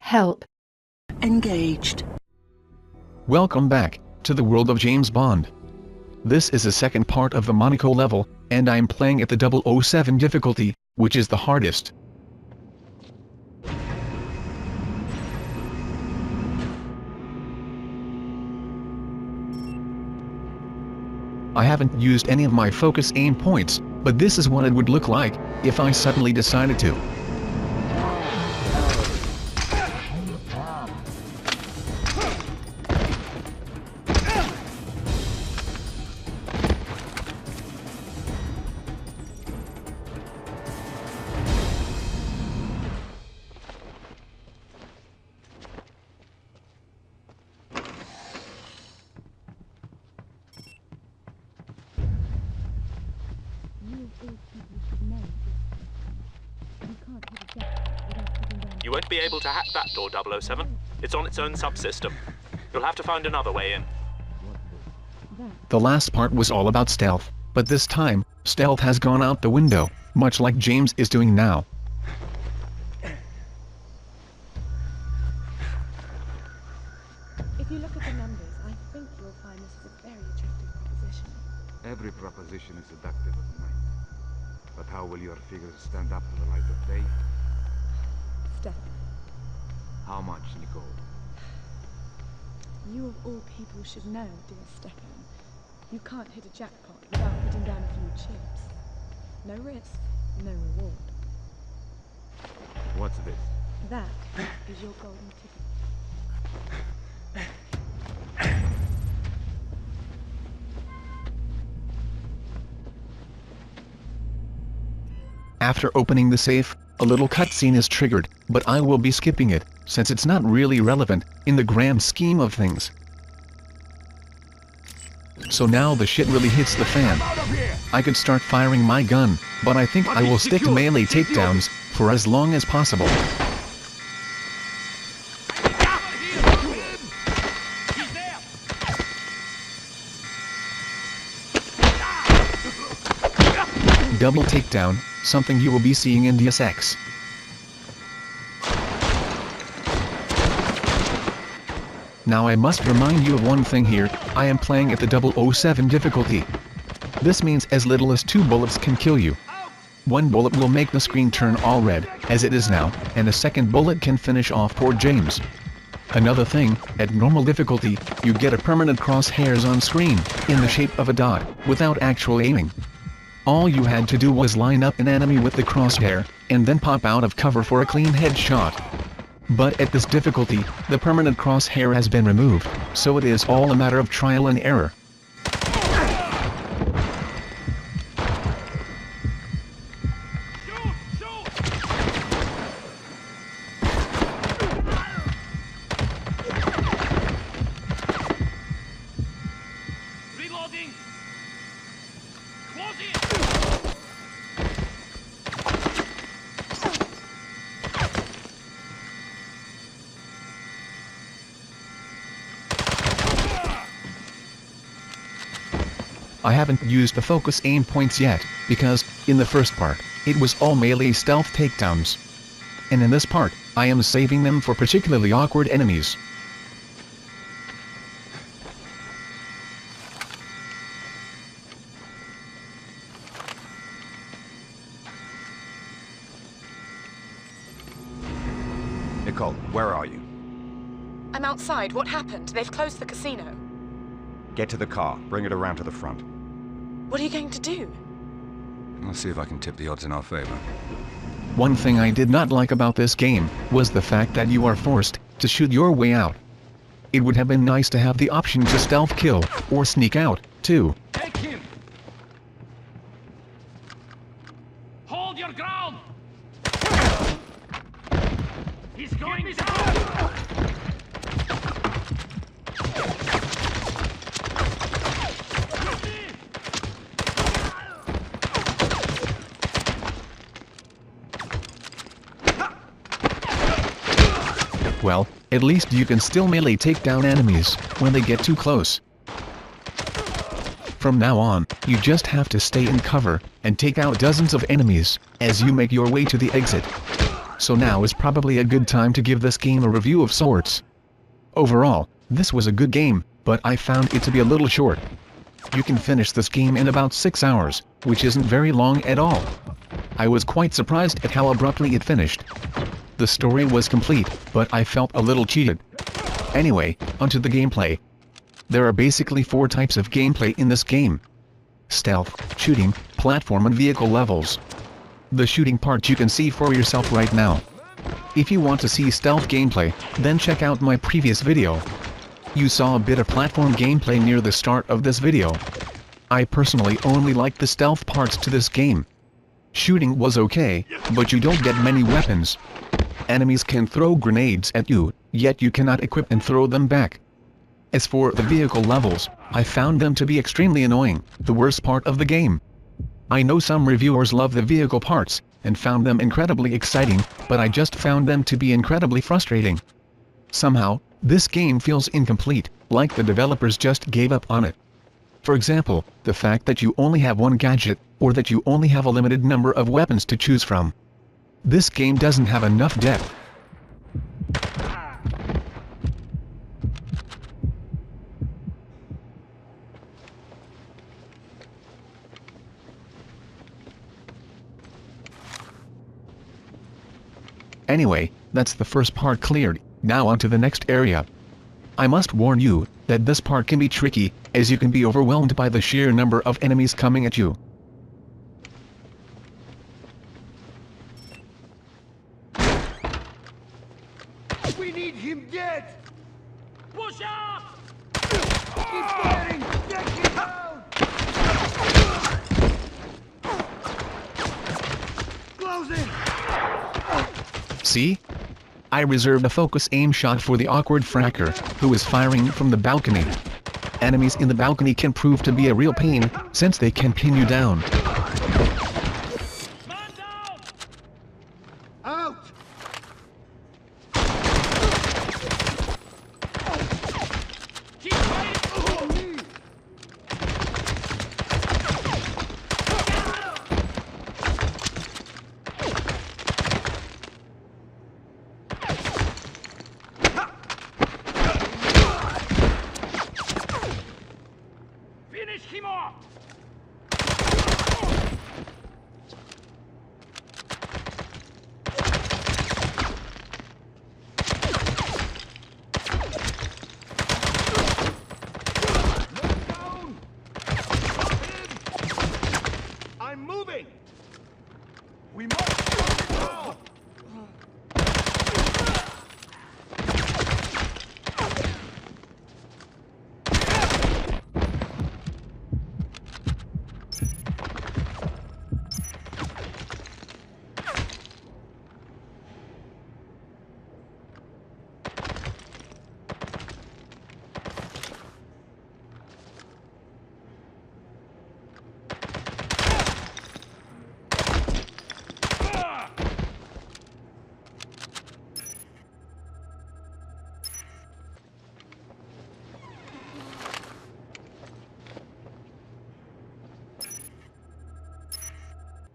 Help. Engaged. Welcome back to the world of James Bond. This is the second part of the Monaco level, and I'm playing at the 007 difficulty, which is the hardest. I haven't used any of my focus aim points, but this is what it would look like if I suddenly decided to. You won't be able to hack that door, 007. It's on its own subsystem. You'll have to find another way in. The last part was all about stealth, but this time, stealth has gone out the window, much like James is doing now. If you look at the numbers, I think you'll find this is a very attractive proposition. Every proposition is seductive at night. But how will your figures stand up to the light of day? Stefan, How much, Nicole? you of all people should know, dear Stefan. You can't hit a jackpot without putting down a few chips. No risk, no reward. What's this? That is your golden ticket. After opening the safe, a little cutscene is triggered, but I will be skipping it, since it's not really relevant in the grand scheme of things. So now the shit really hits the fan. I could start firing my gun, but I think I will stick to melee takedowns for as long as possible. Double takedown, something you will be seeing in Deus Ex. Now I must remind you of one thing here, I am playing at the 007 difficulty. This means as little as 2 bullets can kill you. 1 bullet will make the screen turn all red, as it is now, and a second bullet can finish off poor James. Another thing, at normal difficulty, you get a permanent crosshairs on screen, in the shape of a dot, without actual aiming. All you had to do was line up an enemy with the crosshair, and then pop out of cover for a clean headshot. But at this difficulty, the permanent crosshair has been removed, so it is all a matter of trial and error. Reloading! Closing! I haven't used the focus aim points yet, because, in the first part, it was all melee stealth takedowns. And in this part, I am saving them for particularly awkward enemies. Nicole, where are you? I'm outside. What happened? They've closed the casino. Get to the car. Bring it around to the front. What are you going to do? I'll see if I can tip the odds in our favor. One thing I did not like about this game was the fact that you are forced to shoot your way out. It would have been nice to have the option to stealth kill or sneak out, too. Take him! Hold your ground! He's going down! Well, at least you can still melee take down enemies when they get too close. From now on, you just have to stay in cover and take out dozens of enemies as you make your way to the exit. so now is probably a good time to give this game a review of sorts. Overall, this was a good game, but I found it to be a little short. You can finish this game in about 6 hours, which isn't very long at all. I was quite surprised at how abruptly it finished. The story was complete, but I felt a little cheated. Anyway, onto the gameplay. There are basically 4 types of gameplay in this game: stealth, shooting, platform and vehicle levels. The shooting part you can see for yourself right now. If you want to see stealth gameplay, then check out my previous video. You saw a bit of platform gameplay near the start of this video. I personally only like the stealth parts to this game. Shooting was okay, but you don't get many weapons. Enemies can throw grenades at you, yet you cannot equip and throw them back. As for the vehicle levels, I found them to be extremely annoying, the worst part of the game. I know some reviewers love the vehicle parts, and found them incredibly exciting, but I just found them to be incredibly frustrating. Somehow, this game feels incomplete, like the developers just gave up on it. For example, the fact that you only have one gadget, or that you only have a limited number of weapons to choose from. This game doesn't have enough depth. Anyway, that's the first part cleared. Now on to the next area. I must warn you that this part can be tricky, as you can be overwhelmed by the sheer number of enemies coming at you. We need him dead! Push up! Keep firing! Take him down! Closing! See? I reserved a focus aim shot for the awkward fracker, who is firing from the balcony. Enemies in the balcony can prove to be a real pain, since they can pin you down. Man down! Out! Keep fighting! Finish him off! Down! I'm moving! We must stop it now!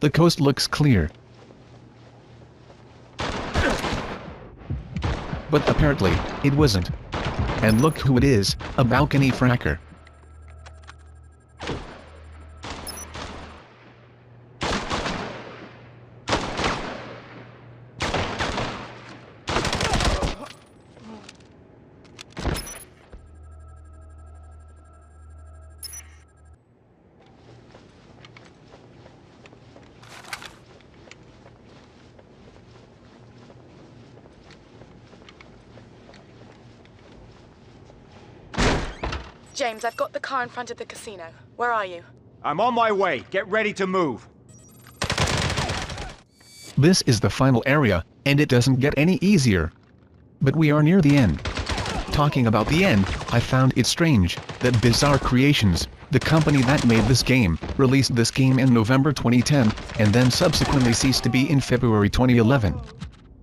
The coast looks clear. But apparently, it wasn't. And look who it is, a balcony fracker. James, I've got the car in front of the casino. Where are you? I'm on my way. Get ready to move. This is the final area, and it doesn't get any easier. But we are near the end. Talking about the end, I found it strange that Bizarre Creations, the company that made this game, released this game in November 2010, and then subsequently ceased to be in February 2011.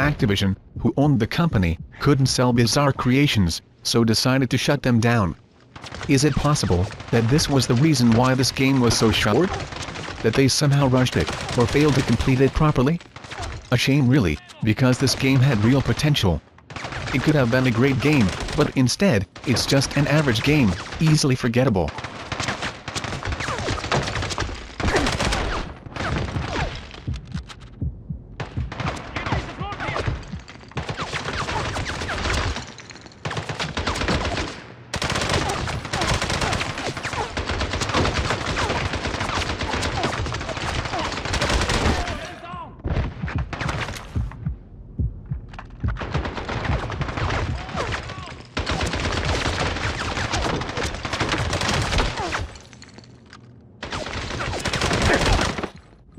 Activision, who owned the company, couldn't sell Bizarre Creations, so decided to shut them down. Is it possible that this was the reason why this game was so short? That they somehow rushed it, or failed to complete it properly? A shame really, because this game had real potential. It could have been a great game, but instead, it's just an average game, easily forgettable.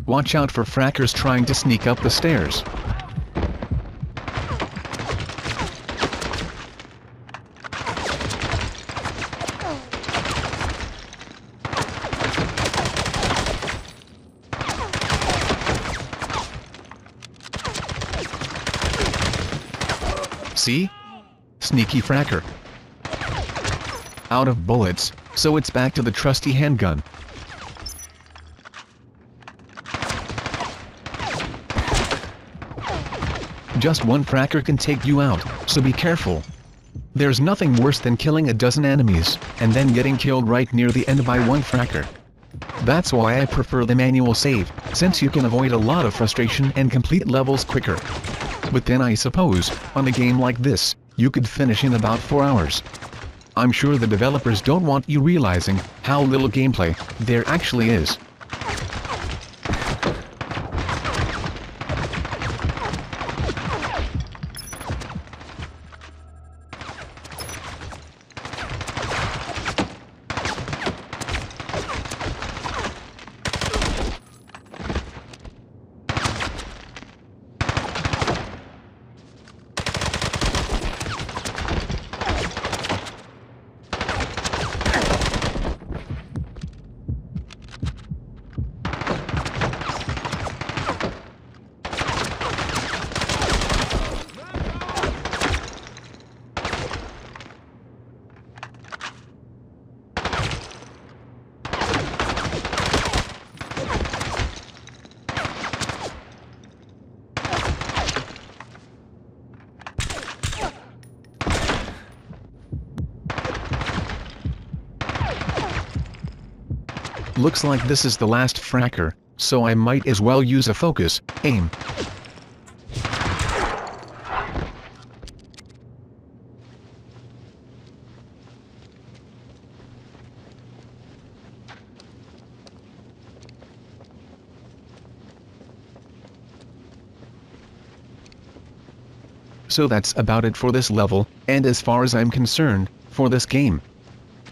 Watch out for frackers trying to sneak up the stairs. See? Sneaky fracker. Out of bullets, so it's back to the trusty handgun. Just one fracker can take you out, so be careful. There's nothing worse than killing a dozen enemies, and then getting killed right near the end by one fracker. That's why I prefer the manual save, since you can avoid a lot of frustration and complete levels quicker. But then I suppose, on a game like this, you could finish in about 4 hours. I'm sure the developers don't want you realizing how little gameplay there actually is. Looks like this is the last fracker, so I might as well use a focus, aim. So that's about it for this level, and as far as I'm concerned, for this game.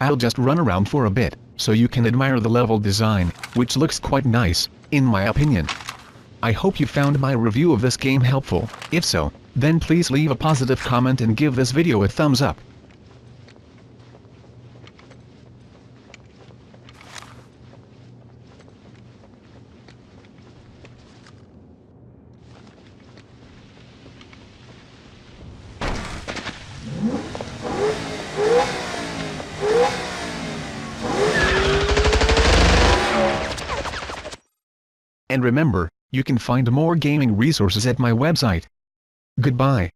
I'll just run around for a bit, so you can admire the level design, which looks quite nice, in my opinion. I hope you found my review of this game helpful. If so, then please leave a positive comment and give this video a thumbs up. And remember, you can find more gaming resources at my website. Goodbye.